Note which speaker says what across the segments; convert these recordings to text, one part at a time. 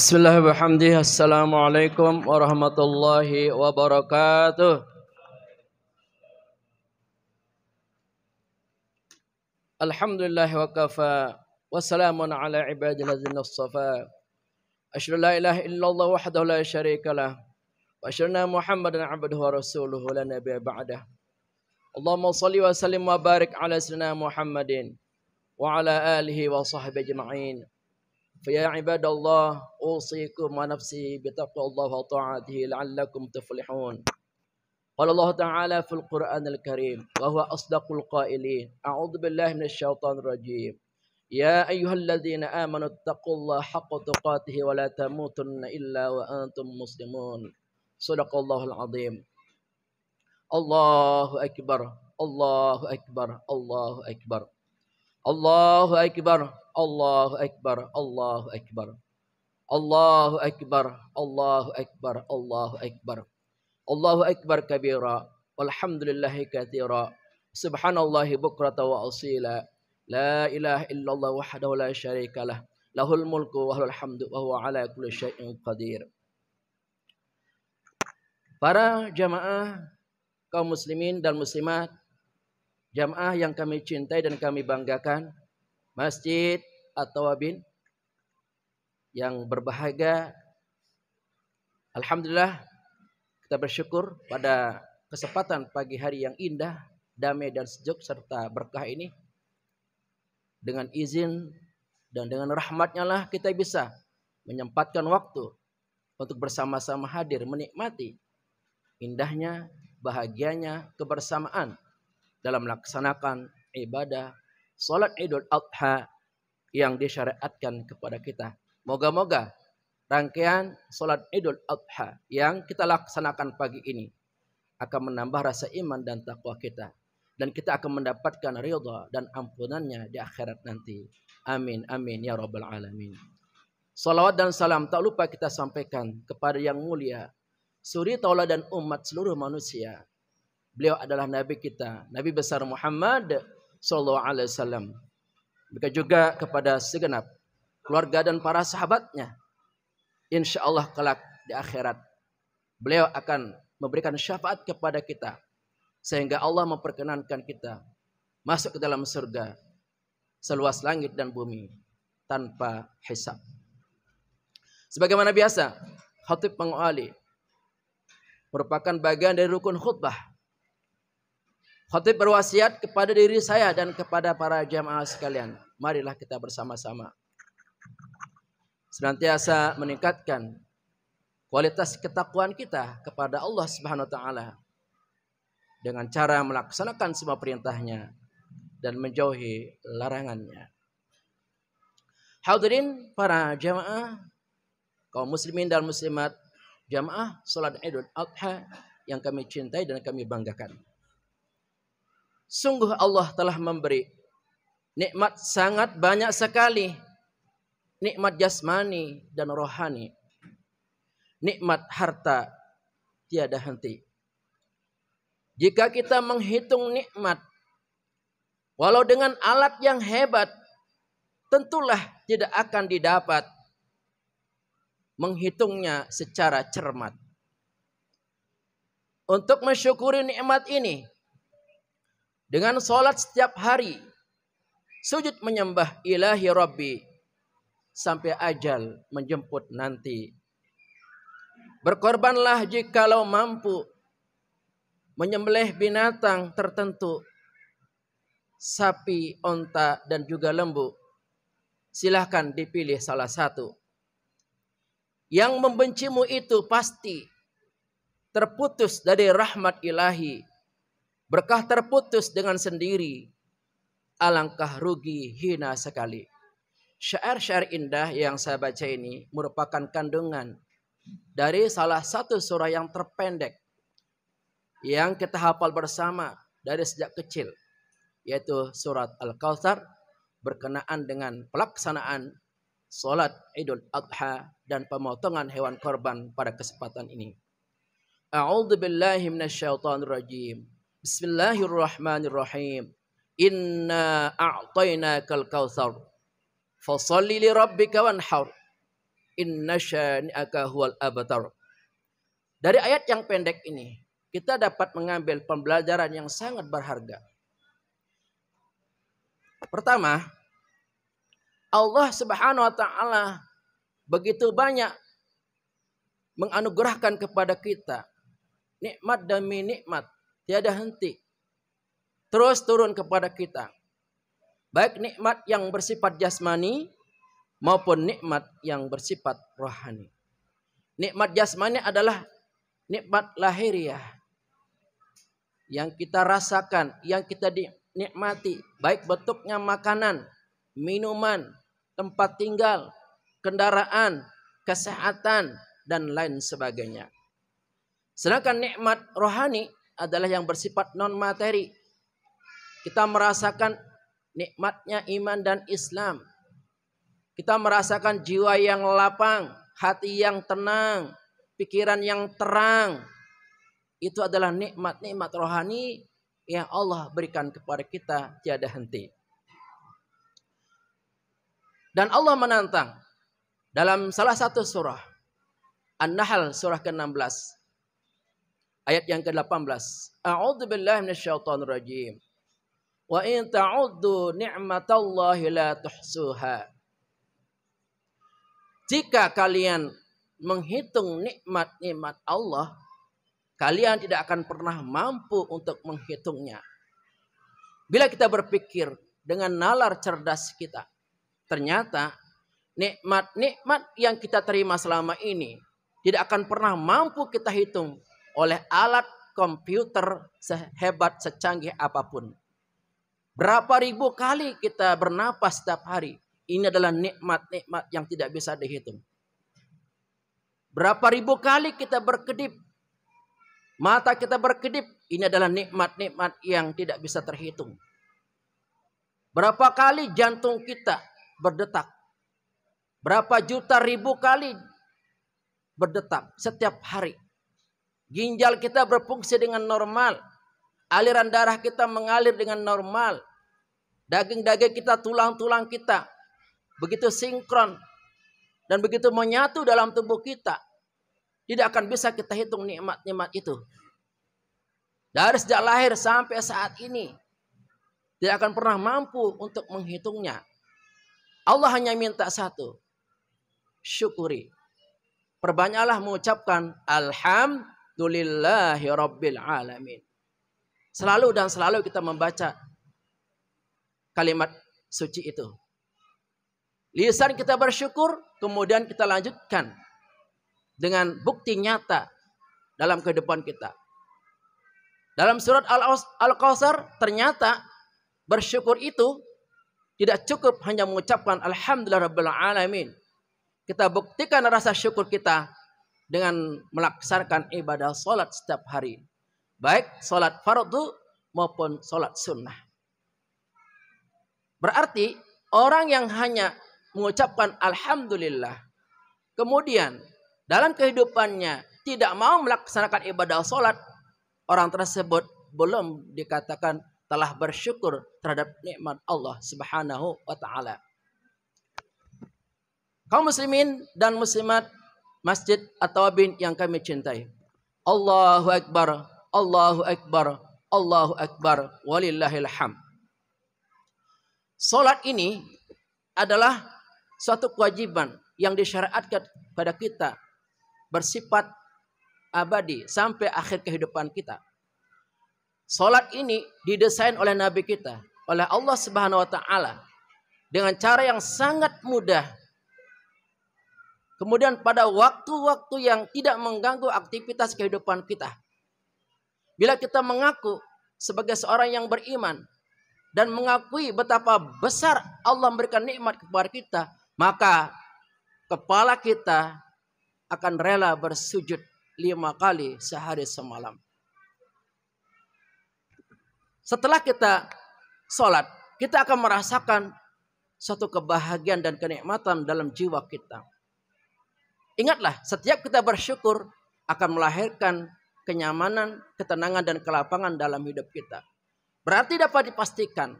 Speaker 1: Bismillahirrahmanirrahim. Assalamualaikum warahmatullahi wabarakatuh. Alhamdulillah wa kafa. Wassalamun ala ibadil ladzina istafa. Asyhadu la ilaha illallah wahdahu la syarikalah. Wa asyhadu anna Muhammadan abduhu wa rasuluhu la nabiyya ba'dah. Allahumma shalli wa sallim wa barik ala sayyidina Muhammadin wa ala alihi wa sahbihi ajma'in. فيا عباد الله أوصيكم ونفسي بتقوى الله وطاعته لعلكم تفلحون. قال الله تعالى في القرآن الكريم وهو أصدق القائلين أعوذ بالله من الشيطان الرجيم يا أيها الذين آمنوا اتقوا الله حق تقاته ولا تموتن إلا وأنتم مسلمون. صدق الله العظيم. الله أكبر الله أكبر الله أكبر الله أكبر الله أكبر الله أكبر الله أكبر الله أكبر الله أكبر الله أكبر كبيرا والحمد لله كثيرا سبحان الله بكرة وأصيلا لا إله إلا الله وحده لا شريك له له الملك وله الحمد وهو على كل شيء قدير. Para jamaah kaum muslimin dan muslimat, jamaah yang kami cintai dan kami banggakan, Masjid At-Tawabin yang berbahagia, alhamdulillah kita bersyukur pada kesempatan pagi hari yang indah, damai dan sejuk serta berkah ini. Dengan izin dan dengan rahmatnya lah kita bisa menyempatkan waktu untuk bersama-sama hadir menikmati indahnya, bahagianya kebersamaan dalam melaksanakan ibadah salat Idul Adha yang disyariatkan kepada kita. Moga-moga rangkaian salat Idul Adha yang kita laksanakan pagi ini akan menambah rasa iman dan takwa kita, dan kita akan mendapatkan ridha dan ampunannya di akhirat nanti. Amin amin ya rabbal alamin. Salawat dan salam tak lupa kita sampaikan kepada yang mulia, suri tauladan umat seluruh manusia. Beliau adalah Nabi kita, Nabi besar Muhammad sallallahu alaihi wasallam. Begitu juga kepada segenap keluarga dan para sahabatnya. Insyaallah kelak di akhirat beliau akan memberikan syafaat kepada kita sehingga Allah memperkenankan kita masuk ke dalam surga seluas langit dan bumi tanpa hisab. Sebagaimana biasa, khatib penguali merupakan bagian dari rukun khutbah. Khatib berwasiat kepada diri saya dan kepada para jamaah sekalian, marilah kita bersama-sama senantiasa meningkatkan kualitas ketakwaan kita kepada Allah Subhanahu wa taala dengan cara melaksanakan semua perintahnya dan menjauhi larangannya. Hadirin para jamaah kaum muslimin dan muslimat, jamaah salat Idul Adha yang kami cintai dan kami banggakan. Sungguh Allah telah memberi nikmat sangat banyak sekali. Nikmat jasmani dan rohani. Nikmat harta tiada henti. Jika kita menghitung nikmat, walau dengan alat yang hebat, tentulah tidak akan didapat menghitungnya secara cermat. Untuk mensyukuri nikmat ini, dengan sholat setiap hari, sujud menyembah ilahi Rabbi sampai ajal menjemput nanti. Berkorbanlah jikalau mampu menyembelih binatang tertentu, sapi, onta, dan juga lembu. Silahkan dipilih salah satu. Yang membencimu itu pasti terputus dari rahmat ilahi. Berkah terputus dengan sendiri. Alangkah rugi hina sekali. Syair-syair indah yang saya baca ini merupakan kandungan dari salah satu surah yang terpendek yang kita hafal bersama dari sejak kecil, yaitu surat Al-Kautsar, berkenaan dengan pelaksanaan salat Idul Adha dan pemotongan hewan korban pada kesempatan ini. A'udzu billahi minasyaitonir rajim. Bismillahirrahmanirrahim. Inna a'tainakal kautsar. Fasholli li rabbika wanhar. inna syani'aka huwal abtar. Dari ayat yang pendek ini, kita dapat mengambil pembelajaran yang sangat berharga. Pertama, Allah Subhanahu wa taala begitu banyak menganugerahkan kepada kita nikmat demi nikmat, tiada henti. Terus turun kepada kita. Baik nikmat yang bersifat jasmani maupun nikmat yang bersifat rohani. Nikmat jasmani adalah nikmat lahiriah yang kita rasakan, yang kita nikmati, baik bentuknya makanan, minuman, tempat tinggal, kendaraan, kesehatan, dan lain sebagainya. Sedangkan nikmat rohani adalah yang bersifat non materi. Kita merasakan nikmatnya iman dan Islam. Kita merasakan jiwa yang lapang, hati yang tenang, pikiran yang terang. Itu adalah nikmat-nikmat rohani yang Allah berikan kepada kita tiada henti. Dan Allah menantang dalam salah satu surah, An-Nahl surah ke-16, ayat yang ke-18. A'udzu billahi minasyaitonir rajim. Wa in ta'uddu ni'matallahi la tuhsuha. Jika kalian menghitung nikmat-nikmat Allah, kalian tidak akan pernah mampu untuk menghitungnya. Bila kita berpikir dengan nalar cerdas kita, ternyata nikmat-nikmat yang kita terima selama ini tidak akan pernah mampu kita hitung oleh alat komputer sehebat secanggih apapun. Berapa ribu kali kita bernapas setiap hari. Ini adalah nikmat-nikmat yang tidak bisa dihitung. Berapa ribu kali kita berkedip. Mata kita berkedip. Ini adalah nikmat-nikmat yang tidak bisa terhitung. Berapa kali jantung kita berdetak. Berapa juta ribu kali berdetak setiap hari. Ginjal kita berfungsi dengan normal. Aliran darah kita mengalir dengan normal. Daging-daging kita, tulang-tulang kita begitu sinkron dan begitu menyatu dalam tubuh kita. Tidak akan bisa kita hitung nikmat-nikmat itu. Dari sejak lahir sampai saat ini tidak akan pernah mampu untuk menghitungnya. Allah hanya minta satu, syukuri. Perbanyaklah mengucapkan alhamdulillahi rabbil alamin. Selalu dan selalu kita membaca kalimat suci itu. Lisan kita bersyukur, kemudian kita lanjutkan dengan bukti nyata dalam kehidupan kita. Dalam surat Al-Kautsar ternyata bersyukur itu tidak cukup hanya mengucapkan alhamdulillah rabbil alamin. Kita buktikan rasa syukur kita dengan melaksanakan ibadah salat setiap hari. Baik salat fardu maupun salat sunnah. Berarti orang yang hanya mengucapkan alhamdulillah, kemudian dalam kehidupannya tidak mau melaksanakan ibadah salat, orang tersebut belum dikatakan telah bersyukur terhadap nikmat Allah Subhanahu wa taala. Kaum muslimin dan muslimat Masjid At-Tawabin yang kami cintai. Allahu akbar, Allahu akbar, Allahu akbar, walillahil hamd. Salat ini adalah suatu kewajiban yang disyariatkan pada kita bersifat abadi sampai akhir kehidupan kita. Salat ini didesain oleh Nabi kita, oleh Allah Subhanahu wa taala dengan cara yang sangat mudah. Kemudian pada waktu-waktu yang tidak mengganggu aktivitas kehidupan kita. Bila kita mengaku sebagai seorang yang beriman dan mengakui betapa besar Allah memberikan nikmat kepada kita, maka kepala kita akan rela bersujud 5 kali sehari semalam. Setelah kita sholat, kita akan merasakan suatu kebahagiaan dan kenikmatan dalam jiwa kita. Ingatlah, setiap kita bersyukur akan melahirkan kenyamanan, ketenangan, dan kelapangan dalam hidup kita. Berarti dapat dipastikan,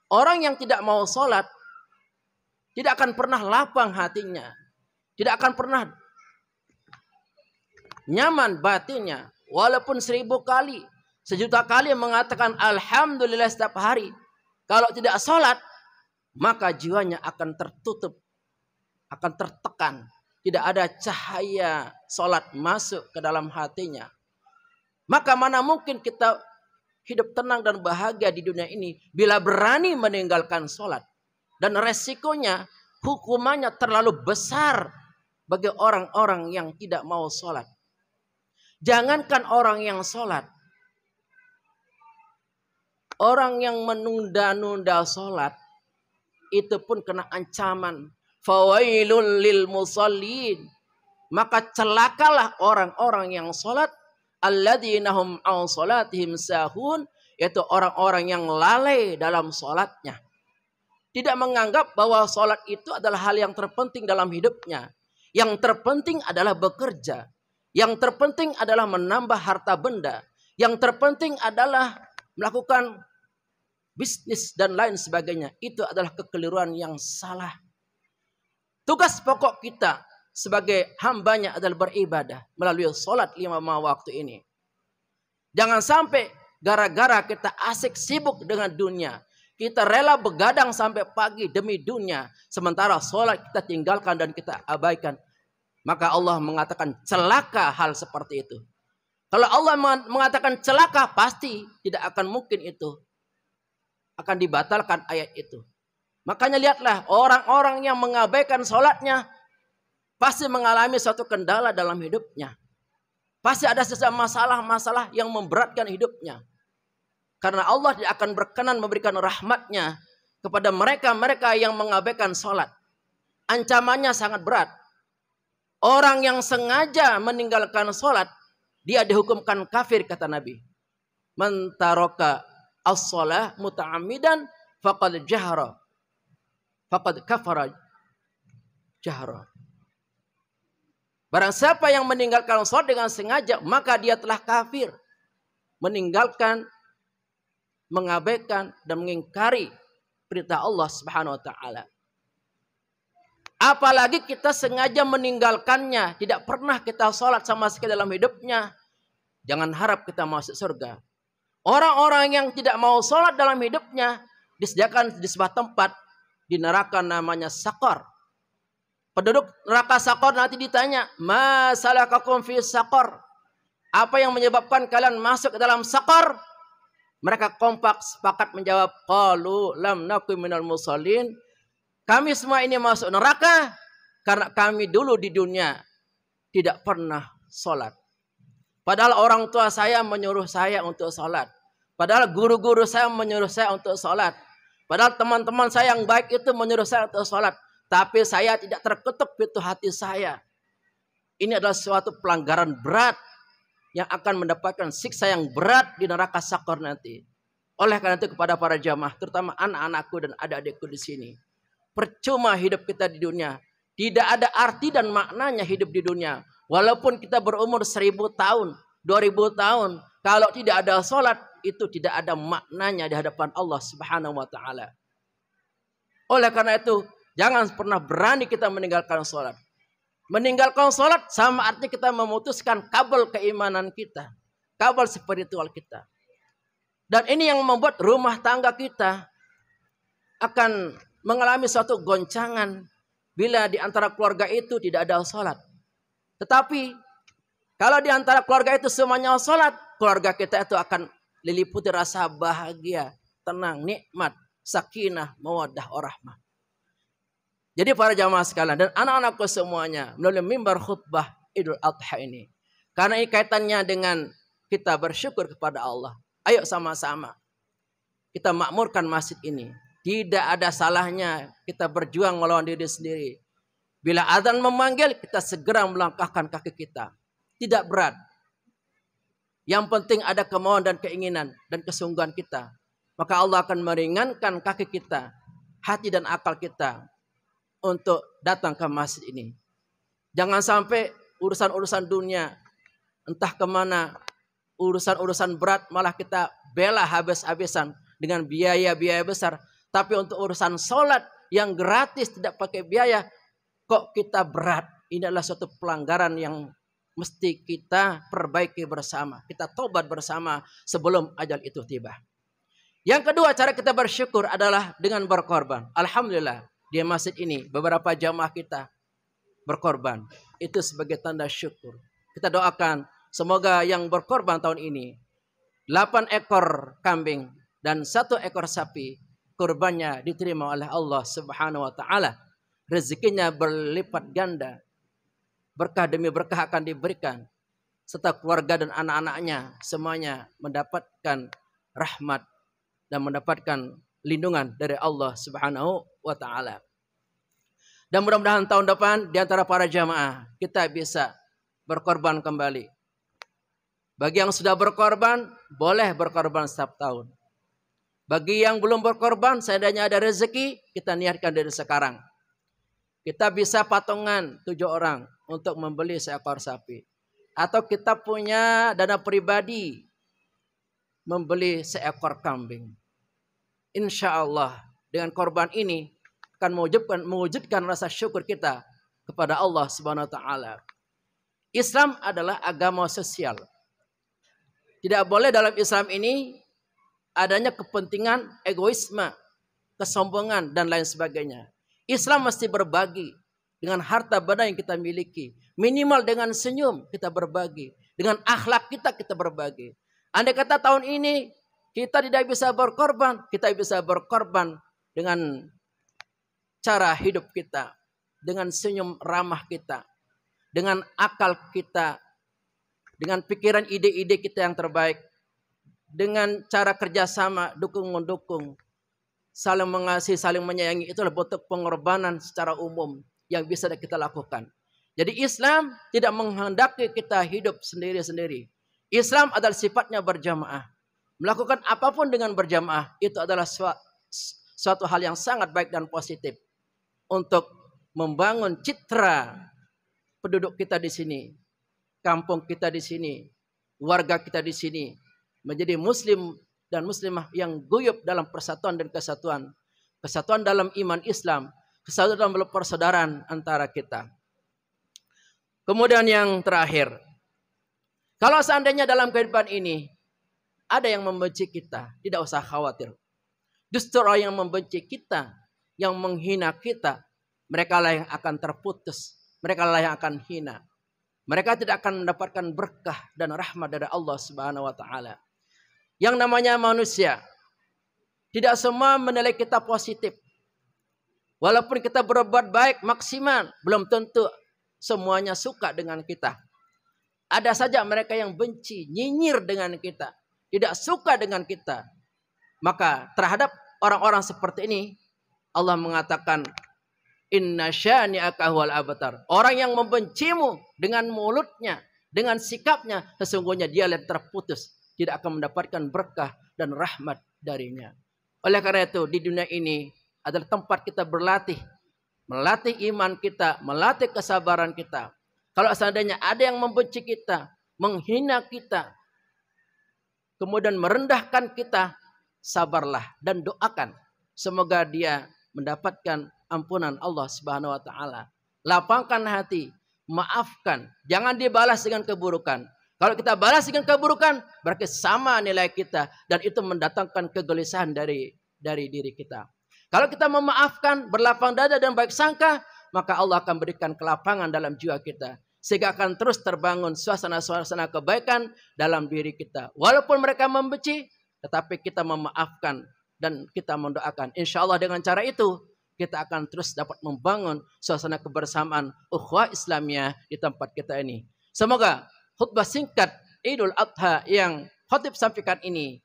Speaker 1: orang yang tidak mau sholat tidak akan pernah lapang hatinya. Tidak akan pernah nyaman batinnya. Walaupun 1000 kali, 1.000.000 kali mengatakan alhamdulillah setiap hari. Kalau tidak sholat, maka jiwanya akan tertutup, akan tertekan. Tidak ada cahaya sholat masuk ke dalam hatinya. Maka mana mungkin kita hidup tenang dan bahagia di dunia ini bila berani meninggalkan sholat. Dan resikonya, hukumannya terlalu besar bagi orang-orang yang tidak mau sholat. Jangankan orang yang sholat, orang yang menunda-nunda sholat itu pun kena ancaman. Fawailul lil musallin. Maka celakalah orang-orang yang sholat. Alladzina hum an sholatihim sahun. Yaitu orang-orang yang lalai dalam sholatnya. Tidak menganggap bahwa sholat itu adalah hal yang terpenting dalam hidupnya. Yang terpenting adalah bekerja. Yang terpenting adalah menambah harta benda. Yang terpenting adalah melakukan bisnis dan lain sebagainya. Itu adalah kekeliruan yang salah. Tugas pokok kita sebagai hambanya adalah beribadah melalui sholat 5 waktu ini. Jangan sampai gara-gara kita asik sibuk dengan dunia, kita rela begadang sampai pagi demi dunia, sementara sholat kita tinggalkan dan kita abaikan. Maka Allah mengatakan celaka hal seperti itu. Kalau Allah mengatakan celaka, pasti tidak akan mungkin itu akan dibatalkan ayat itu. Makanya lihatlah orang-orang yang mengabaikan sholatnya pasti mengalami suatu kendala dalam hidupnya. Pasti ada masalah-masalah yang memberatkan hidupnya. Karena Allah tidak akan berkenan memberikan rahmatnya kepada mereka-mereka yang mengabaikan sholat. Ancamannya sangat berat. Orang yang sengaja meninggalkan sholat, dia dihukumkan kafir, kata Nabi. Man taraka as-shalah muta'ammidan faqad jahara. Faqad kafara jahra. Barang siapa yang meninggalkan sholat dengan sengaja, maka dia telah kafir. Meninggalkan, mengabaikan, dan mengingkari perintah Allah Subhanahu wa ta'ala. Apalagi kita sengaja meninggalkannya. Tidak pernah kita sholat sama sekali dalam hidupnya. Jangan harap kita masuk surga. Orang-orang yang tidak mau sholat dalam hidupnya disediakan di sebuah tempat di neraka namanya Saqar. Penduduk neraka Saqar nanti ditanya, ma salakakum fi Saqar? Apa yang menyebabkan kalian masuk ke dalam Saqar? Mereka kompak sepakat menjawab, qalu lam nakum minal musallin. Kami semua ini masuk neraka karena kami dulu di dunia tidak pernah sholat. Padahal orang tua saya menyuruh saya untuk sholat. Padahal guru-guru saya menyuruh saya untuk sholat. Padahal teman-teman saya yang baik itu menyuruh saya untuk sholat. Tapi saya tidak terketuk pintu hati saya. Ini adalah suatu pelanggaran berat yang akan mendapatkan siksa yang berat di neraka Saqar nanti. Oleh karena itu kepada para jamaah, terutama anak-anakku dan adik-adikku di sini. Percuma hidup kita di dunia. Tidak ada arti dan maknanya hidup di dunia. Walaupun kita berumur 1000 tahun, 2000 tahun. Kalau tidak ada sholat, itu tidak ada maknanya di hadapan Allah Subhanahu wa ta'ala. Oleh karena itu, jangan pernah berani kita meninggalkan sholat. Meninggalkan sholat sama artinya kita memutuskan kabel keimanan kita. Kabel spiritual kita. Dan ini yang membuat rumah tangga kita akan mengalami suatu goncangan bila di antara keluarga itu tidak ada sholat. Tetapi kalau di antara keluarga itu semuanya sholat, keluarga kita itu akan diliputi rasa bahagia, tenang, nikmat, sakinah, mawaddah, warahmah. Jadi para jamaah sekalian dan anak-anakku semuanya melalui mimbar khutbah Idul Adha ini. Karena ini kaitannya dengan kita bersyukur kepada Allah. Ayo sama-sama kita makmurkan masjid ini. Tidak ada salahnya kita berjuang melawan diri sendiri. Bila azan memanggil, kita segera melangkahkan kaki kita. Tidak berat. Yang penting ada kemauan dan keinginan dan kesungguhan kita. Maka Allah akan meringankan kaki kita, hati dan akal kita untuk datang ke masjid ini. Jangan sampai urusan-urusan dunia, entah kemana, urusan-urusan berat malah kita bela habis-habisan dengan biaya-biaya besar. Tapi untuk urusan sholat yang gratis tidak pakai biaya, kok kita berat. Ini adalah suatu pelanggaran yang mesti kita perbaiki bersama. Kita tobat bersama sebelum ajal itu tiba. Yang kedua, cara kita bersyukur adalah dengan berkorban. Alhamdulillah, di masjid ini beberapa jamaah kita berkorban. Itu sebagai tanda syukur. Kita doakan semoga yang berkorban tahun ini 8 ekor kambing dan 1 ekor sapi, kurbannya diterima oleh Allah Subhanahu wa taala. Rezekinya berlipat ganda. Berkah demi berkah akan diberikan. Serta keluarga dan anak-anaknya semuanya mendapatkan rahmat dan mendapatkan lindungan dari Allah Subhanahu wa taala. Dan mudah-mudahan tahun depan di antara para jamaah kita bisa berkorban kembali. Bagi yang sudah berkorban, boleh berkorban setiap tahun. Bagi yang belum berkorban, seandainya ada rezeki, kita niatkan dari sekarang. Kita bisa patungan 7 orang untuk membeli seekor sapi. Atau kita punya dana pribadi membeli seekor kambing. Insya Allah dengan korban ini akan mewujudkan rasa syukur kita kepada Allah Subhanahu wa taala. Islam adalah agama sosial. Tidak boleh dalam Islam ini adanya kepentingan, egoisme, kesombongan dan lain sebagainya. Islam mesti berbagi dengan harta benda yang kita miliki. Minimal dengan senyum kita berbagi. Dengan akhlak kita berbagi. Andai kata tahun ini kita tidak bisa berkorban, kita bisa berkorban dengan cara hidup kita, dengan senyum ramah kita, dengan akal kita, dengan pikiran ide-ide kita yang terbaik, dengan cara kerjasama, dukung-mendukung, saling mengasihi, saling menyayangi. Itulah bentuk pengorbanan secara umum yang bisa kita lakukan. Jadi Islam tidak menghendaki kita hidup sendiri-sendiri. Islam adalah sifatnya berjamaah. Melakukan apapun dengan berjamaah itu adalah suatu hal yang sangat baik dan positif untuk membangun citra penduduk kita di sini, kampung kita di sini, warga kita di sini menjadi muslim dan muslimah yang guyup dalam persatuan dan kesatuan. Kesatuan dalam iman Islam, kesatuan dalam persaudaraan antara kita. Kemudian yang terakhir, kalau seandainya dalam kehidupan ini ada yang membenci kita, tidak usah khawatir. Justru orang yang membenci kita, yang menghina kita, mereka lah yang akan terputus, mereka lah yang akan hina. Mereka tidak akan mendapatkan berkah dan rahmat dari Allah Subhanahu wa taala. Yang namanya manusia, tidak semua menilai kita positif. Walaupun kita berbuat baik maksimal, belum tentu semuanya suka dengan kita. Ada saja mereka yang benci, nyinyir dengan kita, tidak suka dengan kita. Maka terhadap orang-orang seperti ini, Allah mengatakan, Inna syani'aka huwal abtar. Orang yang membencimu dengan mulutnya, dengan sikapnya, sesungguhnya dia yang terputus. Tidak akan mendapatkan berkah dan rahmat darinya. Oleh karena itu di dunia ini adalah tempat kita berlatih. Melatih iman kita, melatih kesabaran kita. Kalau seandainya ada yang membenci kita, menghina kita, kemudian merendahkan kita, sabarlah dan doakan. Semoga dia mendapatkan ampunan Allah Subhanahu wa taala. Lapangkan hati, maafkan, jangan dibalas dengan keburukan. Kalau kita balas dengan keburukan, berarti sama nilai kita. Dan itu mendatangkan kegelisahan dari diri kita. Kalau kita memaafkan, berlapang dada dan baik sangka, maka Allah akan berikan kelapangan dalam jiwa kita. Sehingga akan terus terbangun suasana-suasana kebaikan dalam diri kita. Walaupun mereka membenci, tetapi kita memaafkan dan kita mendoakan. Insya Allah dengan cara itu, kita akan terus dapat membangun suasana kebersamaan ukhuwah Islamiyah di tempat kita ini. Semoga khutbah singkat Idul Adha yang khatib sampaikan ini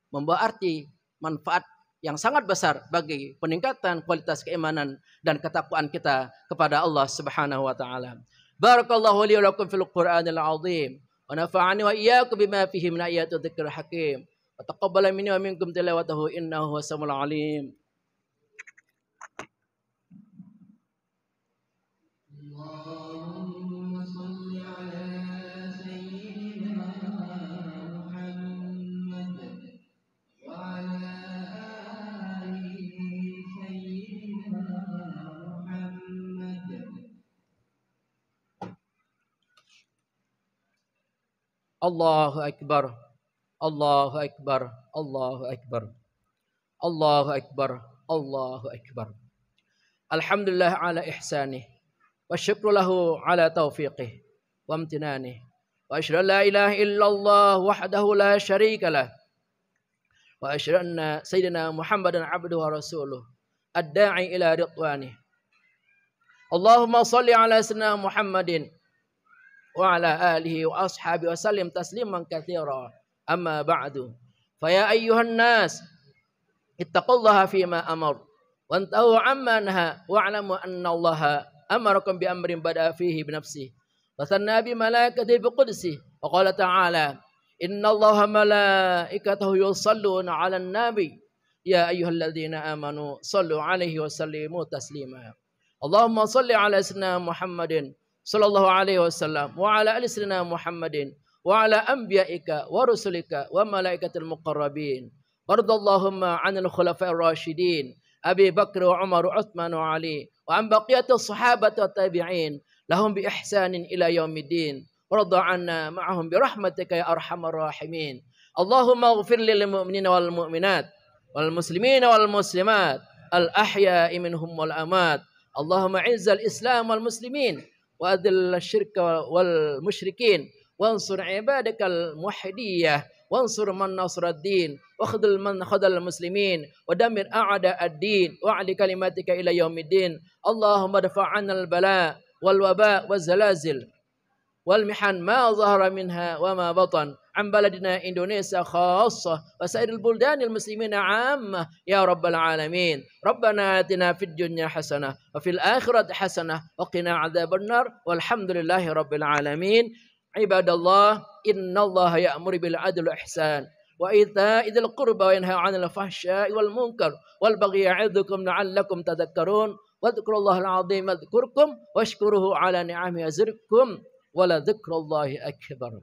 Speaker 1: membawa arti manfaat yang sangat besar bagi peningkatan kualitas keimanan dan ketakwaan kita kepada Allah Subhanahu wa taala. Barakallahu li wa lakum fil Qur'anil azim wa nafa'ani wa iyyakum bima fihi min ayatil dzikril hakim. Wa taqabbala minni wa minkum tilawatahu innahu huwas-samiul alim. Allahu Akbar. Allahu Akbar. Allahu Akbar. Allahu Akbar. Allahu Akbar. Alhamdulillah ala ihsanih. Wa syukru lahu ala taufiqih. Wa amtinanih. Wa asyhadu an la ilaha illallah wahdahu la syarika lah. Wa asyhadu anna sayyidina Muhammadan abduhu wa rasuluh. Ad-da'i ila ridwanih. Allahumma salli ala sayyidina Muhammadin wa ala alihi wa ashabihi wa sallim tasliman katsira. Amma ba'du. Fa ya ayyuhan nas ittaqullaha fima amar wa antahu amma naha wa'lamu anna Allaha amarakum bi amrin bada'a fihi bi nafsihi wa sanna bi malaikatihi bi qudsihi wa qala ta'ala inna Allaha malaikatahu yusalluna 'alan nabi ya ayyuhalladzina amanu sallu 'alaihi wa sallimu taslima. Allahumma salli 'ala sayyidina Muhammadin sallallahu alaihi wasallam wa 'ala ali sayyidina Muhammadin wa 'ala anbiya'ika wa rusulika wa malaikatil muqarrabin. Wardallahumma 'anil khulafa'ir rasyidin Abi Bakr wa Umar wa Utsman wa Ali wa an baqiyatis sahabati wa tabi'in lahum bi ihsanin ila yaumiddin. Warda 'anna ma'ahum bi rahmatika ya arhamar rahimin. Allahumma ighfir lil mu'minina wal mu'minat wal muslimina wal muslimat al ahya'i minhum wal amat. Allahumma 'izzal islam wal muslimin wa adhil syirka wal musyrikin wansur ibadakal muhdiyah wansur man nasraddin wa khudul man khadal muslimin wa damir a'da ad-din wa 'ali kalimatika ila yaumiddin. Allahumma dafa'an al-bala wal waba wal zalazil wal mihan ma zahara minha wa ma batan an baladina Indonesia khassah wa sairil buldanil muslimina 'ammah ya rabbal alamin. Rabbana atina fid dunya hasanah wa fil akhirati hasanah wa qina adzabannar walhamdulillahi rabbil alamin. Ibadallah, innallaha ya'muru bil adli wal ihsan wa ita'i dzil qurba wa yanha 'anil fahsya'i wal munkar wal baghi ya'idzukum la'allakum tadhakkarun. Wadhkurullahal 'azim wadhkurkum washkuruhu 'ala ni'amihi yazidkum wa la dzikrullahi akbar.